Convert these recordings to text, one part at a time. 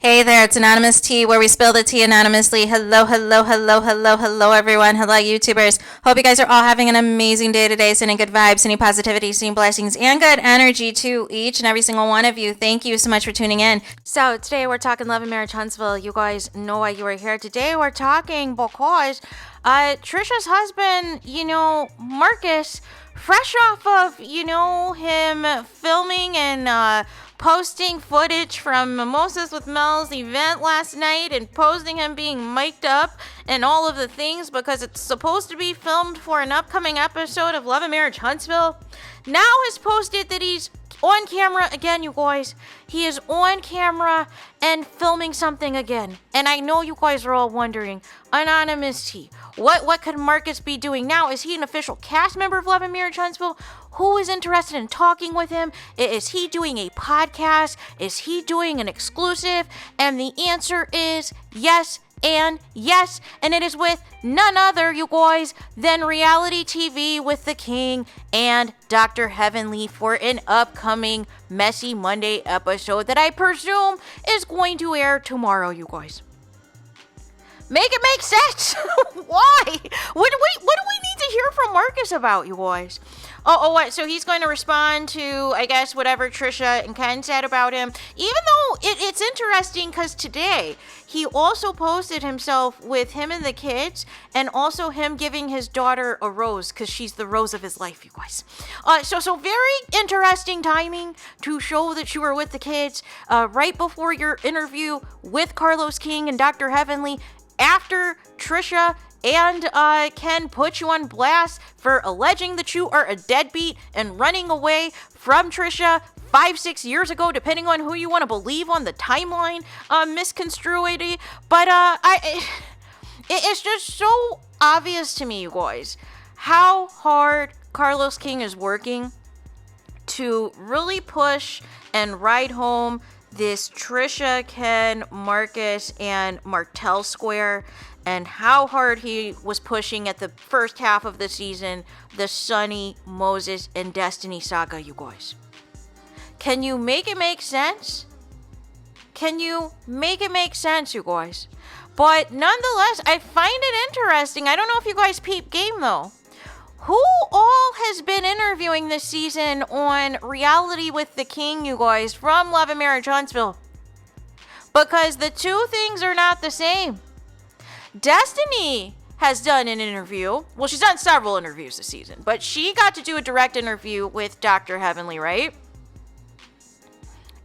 Hey there, it's Anonymous Tea, where we spill the tea anonymously. Hello, hello, hello, hello, hello, everyone. Hello, YouTubers. Hope you guys are all having an amazing day today, sending good vibes, sending positivity, sending blessings, and good energy to each and every single one of you. Thank you so much for tuning in. So today we're talking love and marriage, Huntsville. You guys know why you are here. Today we're talking because Tricia's husband, Marcus, fresh off of, him filming and posting footage from Mimosas with MEL's event last night and posting him being mic'd up and all of the things because it's supposed to be filmed for an upcoming episode of Love and Marriage Huntsville. Now has posted that he's on camera again, you guys. He is on camera and filming something again. And I know you guys are all wondering, Anonymous T, what could Marcus be doing now? Is he an official cast member of Love and Marriage Huntsville? Who is interested in talking with him? Is he doing a podcast? Is he doing an exclusive? And the answer is yes and yes. And it is with none other, you guys, than Reality TV with the King and Dr. Heavenly for an upcoming Messy Monday episode that I presume is going to air tomorrow, you guys. Make it make sense. Why? What do we need to hear from Marcus about, you guys? What? So he's going to respond to, I guess, whatever Tricia and Ken said about him. Even though it's interesting because today he also posted himself with him and the kids, and also him giving his daughter a rose because she's the rose of his life, you guys. So very interesting timing to show that you were with the kids right before your interview with Carlos King and Dr. Heavenly, after Tricia and Ken put you on blast for alleging that you are a deadbeat and running away from Tricia 5-6 years ago, depending on who you want to believe on the timeline, misconstruity. But it's just so obvious to me, you guys, how hard Carlos King is working to really push and ride home this Tricia, Ken, Marcus, and Martell square, and how hard he was pushing at the first half of the season, the Sonny, Moses, and Destiny saga, you guys. Can you make it make sense? Can you make it make sense, you guys? But nonetheless, I find it interesting. I don't know if you guys peep game, though. Who all has been interviewing this season on Reality with the King, you guys, from Love and Marriage Huntsville? Because the two things are not the same. Destiny has done an interview. Well, she's done several interviews this season, but she got to do a direct interview with Dr. Heavenly, right?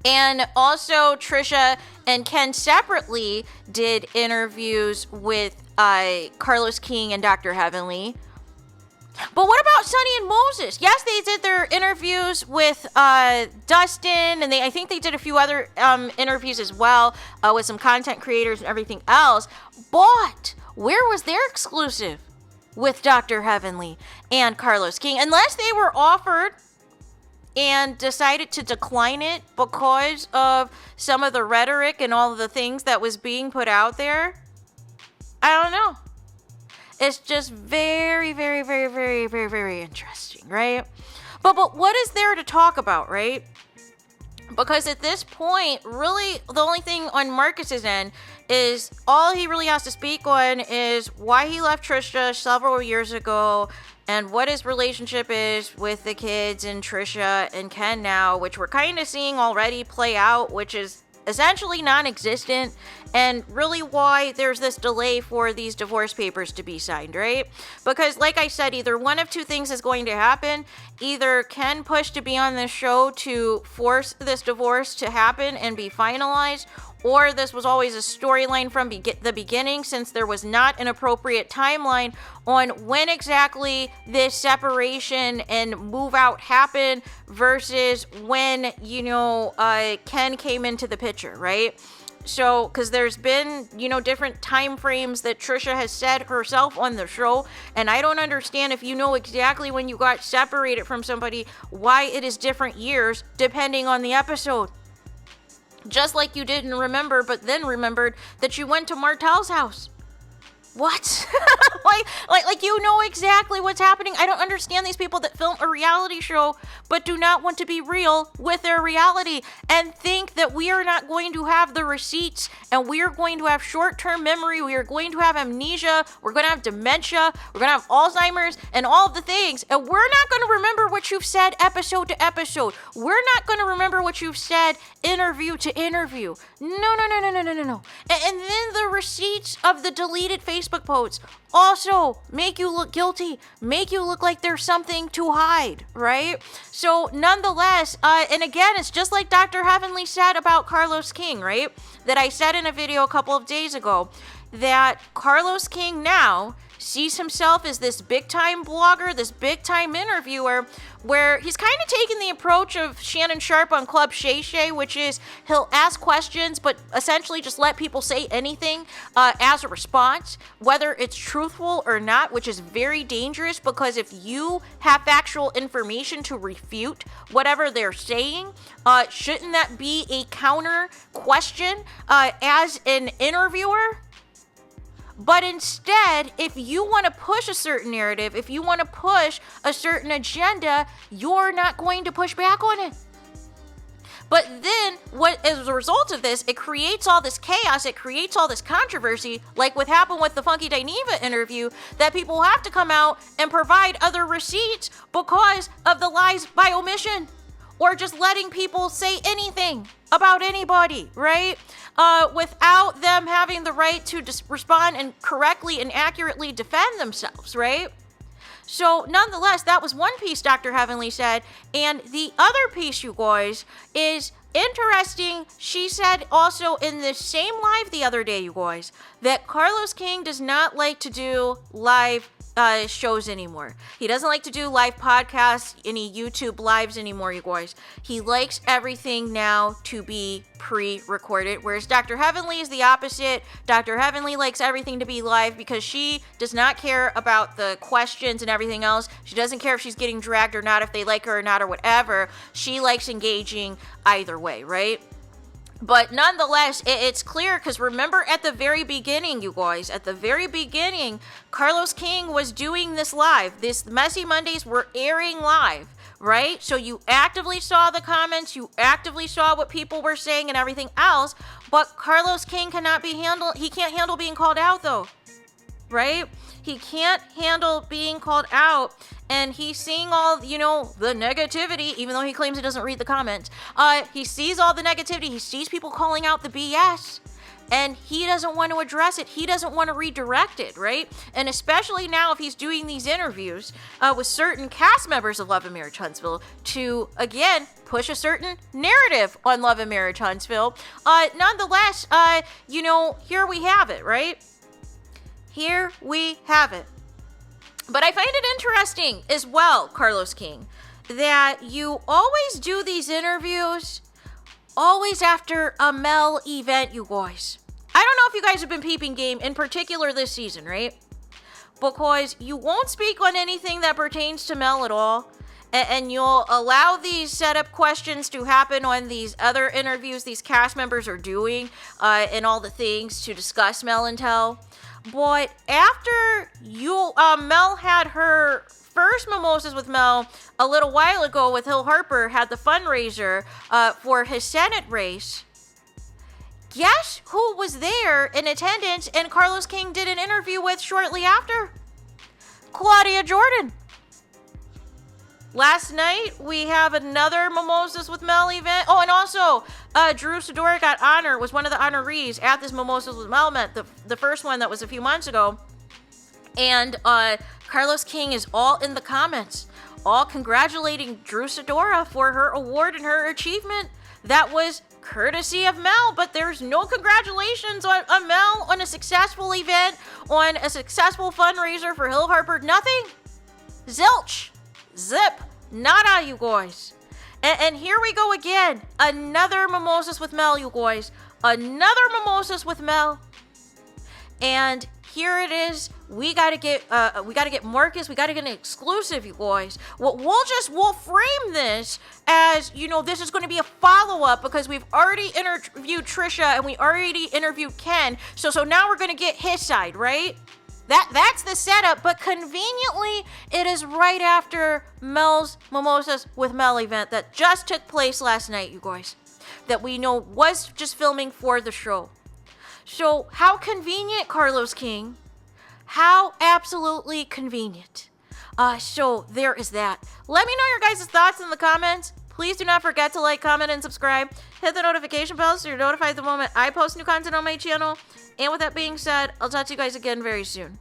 And also Tricia and Ken separately did interviews with Carlos King and Dr. Heavenly. But what about Sonny and Moses? Yes, they did their interviews with Dustin, and I think they did a few other interviews as well with some content creators and everything else. But where was their exclusive with Dr. Heavenly and Carlos King? Unless they were offered and decided to decline it because of some of the rhetoric and all of the things that was being put out there. I don't know. It's just very, very, very, very, very, very interesting, right? But what is there to talk about, right? Because at this point, really, the only thing on Marcus's end is all he really has to speak on is why he left Tricia several years ago and what his relationship is with the kids and Tricia and Ken now, which we're kind of seeing already play out, which is essentially non-existent, and really why there's this delay for these divorce papers to be signed, right? Because like I said, either one of two things is going to happen. Either Ken pushed to be on this show to force this divorce to happen and be finalized, or this was always a storyline from the beginning, since there was not an appropriate timeline on when exactly this separation and move out happened versus when, Ken came into the picture, right? So, because there's been, different time frames that Tricia has said herself on the show, and I don't understand if you know exactly when you got separated from somebody, why it is different years depending on the episode. Just like you didn't remember, but then remembered that you went to Martell's house. What? like you know exactly what's happening. I don't understand these people that film a reality show but do not want to be real with their reality and think that we are not going to have the receipts and we are going to have short-term memory, we are going to have amnesia, we're going to have dementia, we're going to have Alzheimer's and all of the things, and we're not going to remember what you've said episode to episode. We're not going to remember what you've said interview to interview. No. And then the receipts of the deleted Facebook posts also make you look guilty, make you look like there's something to hide, right? So nonetheless, and again, it's just like Dr. Heavenly said about Carlos King, right? That I said in a video a couple of days ago, that Carlos King now sees himself as this big-time blogger, this big-time interviewer, where he's kind of taking the approach of Shannon Sharp on Club Shay Shay, which is he'll ask questions, but essentially just let people say anything as a response, whether it's truthful or not, which is very dangerous, because if you have factual information to refute whatever they're saying, shouldn't that be a counter question as an interviewer? But instead, if you want to push a certain narrative, if you want to push a certain agenda, you're not going to push back on it. But then, as a result of this, it creates all this chaos, it creates all this controversy, like what happened with the Funky Dineva interview, that people have to come out and provide other receipts because of the lies by omission, or just letting people say anything about anybody, right? Without them having the right to respond and correctly and accurately defend themselves, right? So nonetheless, that was one piece Dr. Heavenly said. And the other piece, you guys, is interesting. She said also in the same live the other day, you guys, that Carlos King does not like to do live shows anymore. He doesn't like to do live podcasts, any YouTube lives anymore, you guys. He likes everything now to be pre-recorded, whereas Dr. Heavenly is the opposite. Dr. Heavenly likes everything to be live because she does not care about the questions and everything else. She doesn't care if she's getting dragged or not, if they like her or not or whatever. She likes engaging either way, right? But nonetheless, it's clear, because remember at the very beginning, you guys, at the very beginning, Carlos King was doing this live. This Messy Mondays were airing live, right? So you actively saw the comments, you actively saw what people were saying and everything else, but Carlos King he can't handle being called out though, right? He can't handle being called out, and he's seeing all, the negativity, even though he claims he doesn't read the comments. He sees all the negativity. He sees people calling out the BS, and he doesn't want to address it. He doesn't want to redirect it, right? And especially now if he's doing these interviews with certain cast members of Love and Marriage Huntsville to, again, push a certain narrative on Love and Marriage Huntsville. Nonetheless, here we have it, right? Here we have it. But I find it interesting as well, Carlos King, that you always do these interviews always after a MEL event, you guys. I don't know if you guys have been peeping game, in particular this season, right? Because you won't speak on anything that pertains to MEL at all, and you'll allow these setup questions to happen on these other interviews these cast members are doing, and all the things to discuss MEL and Tell. But after Mel had her first Mimosas with Mel a little while ago with Hill Harper, had the fundraiser for his Senate race, guess who was there in attendance and Carlos King did an interview with shortly after? Claudia Jordan. Last night, we have another Mimosas with Mel event. Oh, and also, Drew Sidora was one of the honorees at this Mimosas with Mel event, the first one that was a few months ago. And Carlos King is all in the comments, all congratulating Drew Sidora for her award and her achievement. That was courtesy of Mel, but there's no congratulations on Mel on a successful event, on a successful fundraiser for Hill Harper. Nothing. Zilch. Zip. Nada, you guys. And here we go again. Another Mimosas with Mel, you guys. Another Mimosas with Mel. And here it is. We gotta get Marcus. We gotta get an exclusive, you guys. We'll frame this as, this is going to be a follow-up because we've already interviewed TRICIA and we already interviewed Ken. So now we're going to get his side, right? That's the setup, but conveniently, it is right after MEL's Mimosas with MEL event that just took place last night, you guys. That we know was just filming for the show. So, how convenient, Carlos King. How absolutely convenient. So there is that. Let me know your guys' thoughts in the comments. Please do not forget to like, comment, and subscribe. Hit the notification bell so you're notified the moment I post new content on my channel. And with that being said, I'll talk to you guys again very soon.